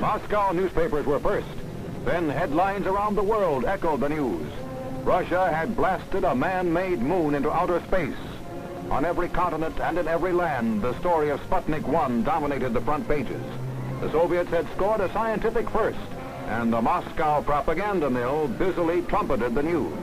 Moscow newspapers were first. Then headlines around the world echoed the news. Russia had blasted a man-made moon into outer space. On every continent and in every land, the story of Sputnik 1 dominated the front pages. The Soviets had scored a scientific first, and the Moscow propaganda mill busily trumpeted the news.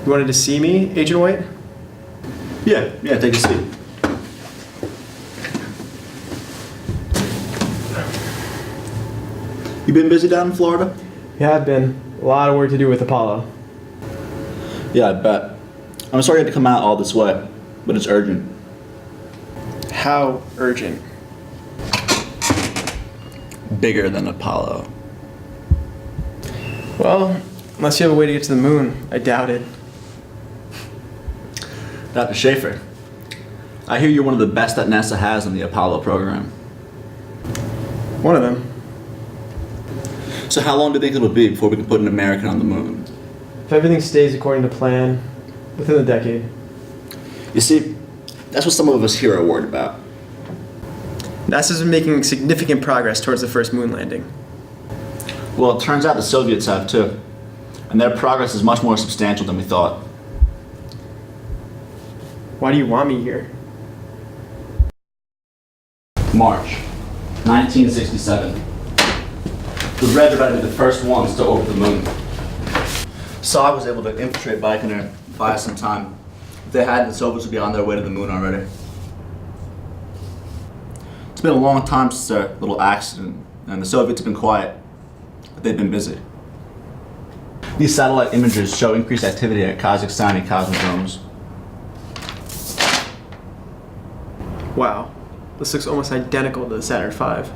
You wanted to see me, Agent White? Yeah, take a seat. You been busy down in Florida? Yeah, I've been. A lot of work to do with Apollo. Yeah, I bet. I'm sorry you had to come out all this way, but it's urgent. How urgent? Bigger than Apollo. Well, unless you have a way to get to the moon, I doubt it. Dr. Schaefer, I hear you're one of the best that NASA has in the Apollo program. One of them. So how long do you think it'll be before we can put an American on the moon? If everything stays according to plan, within a decade. You see, that's what some of us here are worried about. NASA's been making significant progress towards the first moon landing. Well, it turns out the Soviets have too. And their progress is much more substantial than we thought. Why do you want me here? March 1967. The Reds are about to be the first ones to orbit the moon. Saab was able to infiltrate Baikonur, buy us some time. If they hadn't, the Soviets would be on their way to the moon already. It's been a long time since their little accident, and the Soviets have been quiet, but they've been busy. These satellite images show increased activity at Kazakhstani cosmodromes. Wow, this looks almost identical to the Saturn V.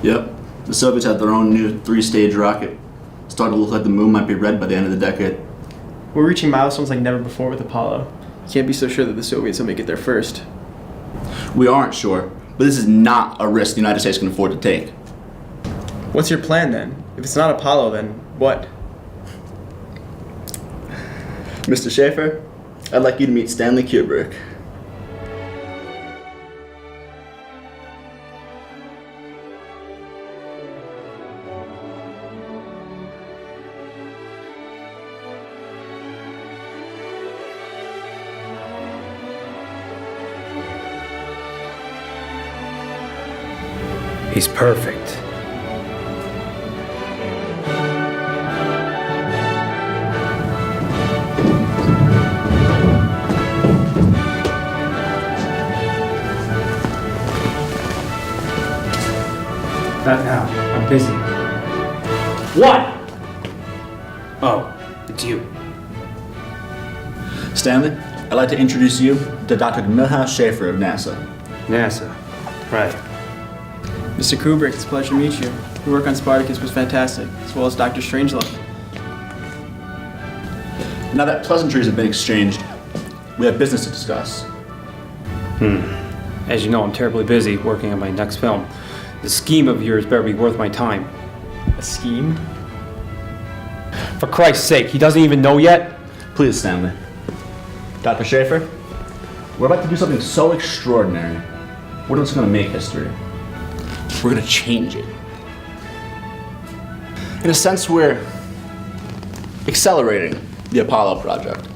Yep, the Soviets had their own new 3-stage rocket. It's starting to look like the moon might be red by the end of the decade. We're reaching milestones like never before with Apollo. You can't be so sure that the Soviets will make it there first. We aren't sure, but this is not a risk the United States can afford to take. What's your plan then? If it's not Apollo, then what? Mr. Schaefer, I'd like you to meet Stanley Kubrick. He's perfect. Not now. I'm busy. What? Oh, it's you. Stanley, I'd like to introduce you to Dr. Milhouse Schaefer of NASA. NASA. Right. Mr. Kubrick, it's a pleasure to meet you. Your work on Spartacus was fantastic, as well as Dr. Strangelove. Now that pleasantries have been exchanged, we have business to discuss. As you know, I'm terribly busy working on my next film. The scheme of yours better be worth my time. A scheme? For Christ's sake, he doesn't even know yet? Please, Stanley. Dr. Schaefer, we're about to do something so extraordinary. We're just going to make history. We're going to change it. In a sense, we're accelerating the Apollo project.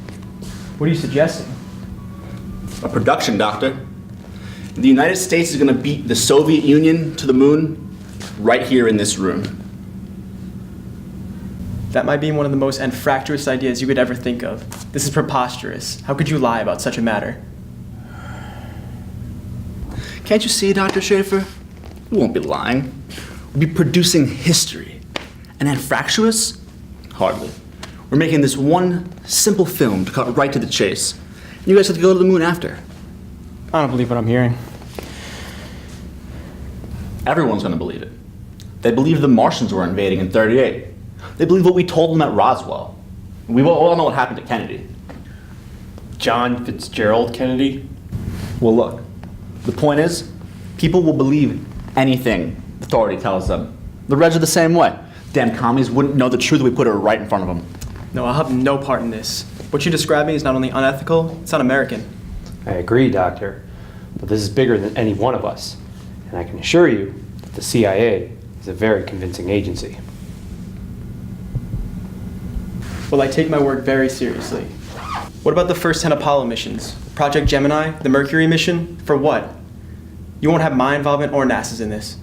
What are you suggesting? A production, Doctor. The United States is going to beat the Soviet Union to the moon right here in this room. That might be one of the most anfractuous ideas you could ever think of. This is preposterous. How could you lie about such a matter? Can't you see, Dr. Schaefer? We won't be lying. We'll be producing history. And anfractuous? Hardly. We're making this one simple film to cut right to the chase. And you guys have to go to the moon after. I don't believe what I'm hearing. Everyone's going to believe it. They believe the Martians were invading in '38. They believe what we told them at Roswell. We all know what happened to Kennedy. John Fitzgerald Kennedy? Well, look. The point is, people will believe anything the authority tells them. The Reds are the same way. Damn commies wouldn't know the truth if we put it right in front of them. No, I'll have no part in this. What you're describing is not only unethical, it's un-American. I agree, Doctor. But this is bigger than any one of us. And I can assure you that the CIA is a very convincing agency. Well, I take my work very seriously. What about the first 10 Apollo missions? Project Gemini, the Mercury mission? For what? You won't have my involvement or NASA's in this.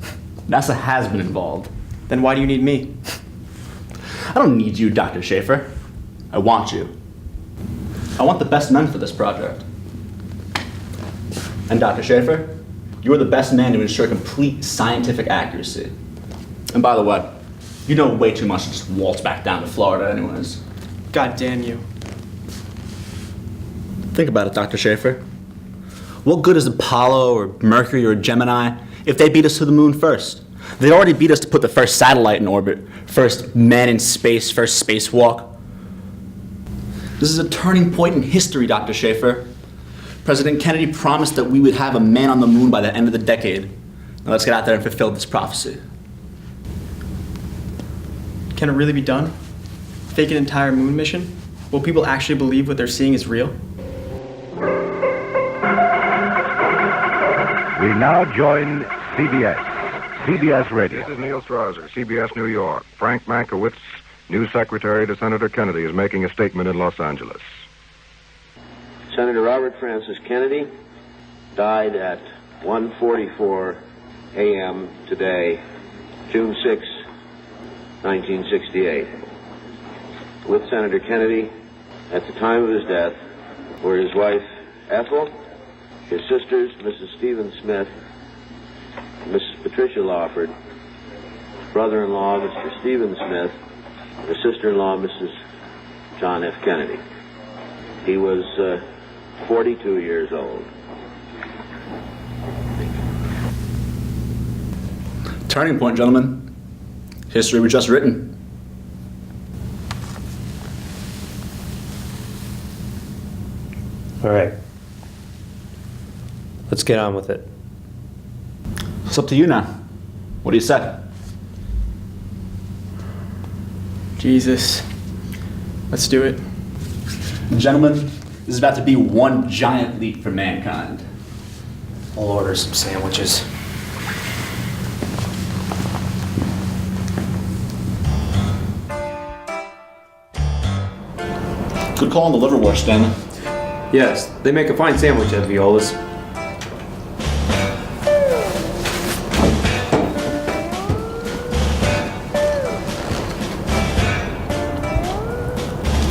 NASA has been involved. Then why do you need me? I don't need you, Dr. Schaefer. I want you. I want the best men for this project. And Dr. Schaefer, you're the best man to ensure complete scientific accuracy. And by the way, you know way too much to just waltz back down to Florida anyways. God damn you. Think about it, Dr. Schaefer. What good is Apollo or Mercury or Gemini if they beat us to the moon first? They already beat us to put the first satellite in orbit, first man in space, first spacewalk. This is a turning point in history, Dr. Schaefer. President Kennedy promised that we would have a man on the moon by the end of the decade. Now let's get out there and fulfill this prophecy. Can it really be done? Fake an entire moon mission? Will people actually believe what they're seeing is real? We now join CBS Radio. This is Neil Strasser, CBS New York. Frank Mankiewicz, new secretary to Senator Kennedy, is making a statement in Los Angeles. Senator Robert Francis Kennedy died at 1:44 a.m. today, June 6, 1968. With Senator Kennedy, at the time of his death, were his wife, Ethel, his sisters, Mrs. Stephen Smith, Mrs. Patricia Lawford, brother-in-law, Mr. Stephen Smith, his sister-in-law, Mrs. John F. Kennedy. He was 42 years old. Turning point, gentlemen. History was just written. All right. Let's get on with it. It's up to you now. What do you say? Jesus. Let's do it. Gentlemen, this is about to be one giant leap for mankind. I'll order some sandwiches. Good call on the liverwurst, Stanley. Yes, they make a fine sandwich at Viola's.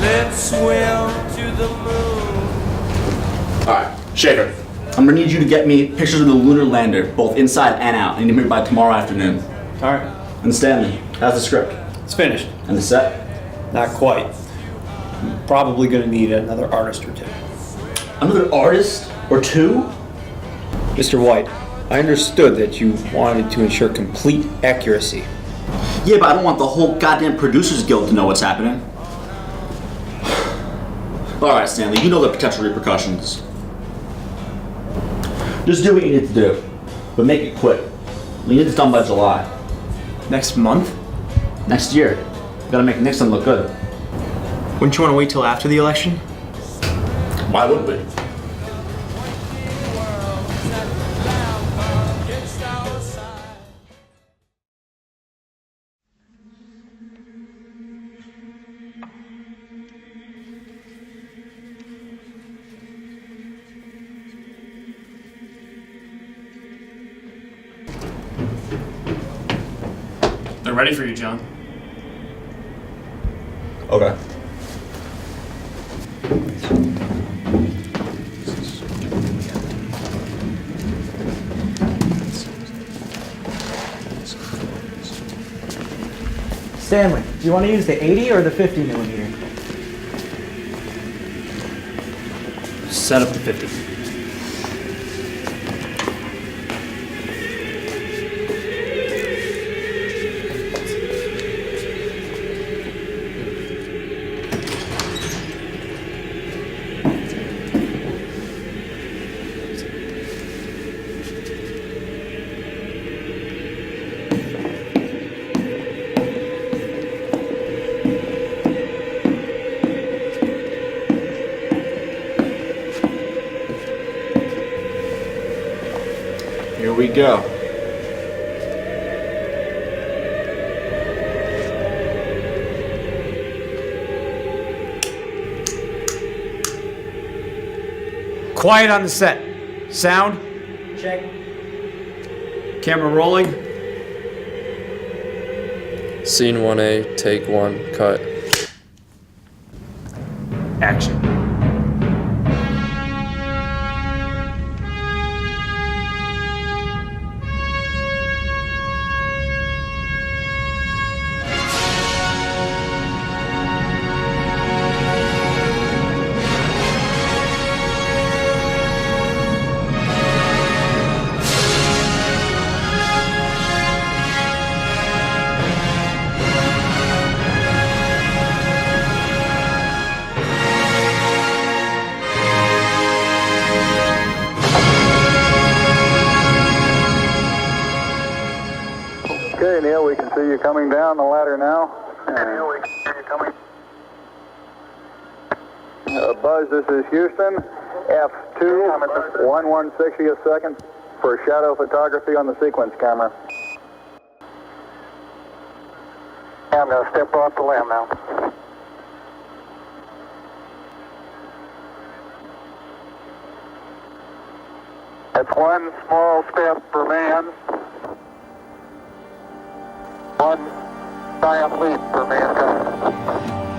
Let's swim to the moon. Alright, Schaefer, I'm gonna need you to get me pictures of the lunar lander, both inside and out. I need them here by tomorrow afternoon. All right. And Stanley, how's the script? It's finished. And the set? Not quite. I'm probably going to need another artist or two. Another artist or two? Mr. White, I understood that you wanted to ensure complete accuracy. Yeah, but I don't want the whole goddamn Producers Guild to know what's happening. Alright, Stanley, you know the potential repercussions. Just do what you need to do, but make it quick. We need this done by July. Next month? Next year. Gotta make Nixon look good. Wouldn't you want to wait till after the election? Why would we? They're ready for you, John. Okay. Stanley, do you want to use the 80 or the 50 millimeter? Set up to 50. Here we go. Quiet on the set. Sound. Check. Camera rolling. Scene 1A, take 1, cut. Action. Okay, Neil, we can see you coming down the ladder now. Neil, we can see you coming. Buzz, this is Houston. F2, 1/160th second for shadow photography on the sequence camera. I'm going to step off the limb now. That's one small step for man. One giant leap for mankind.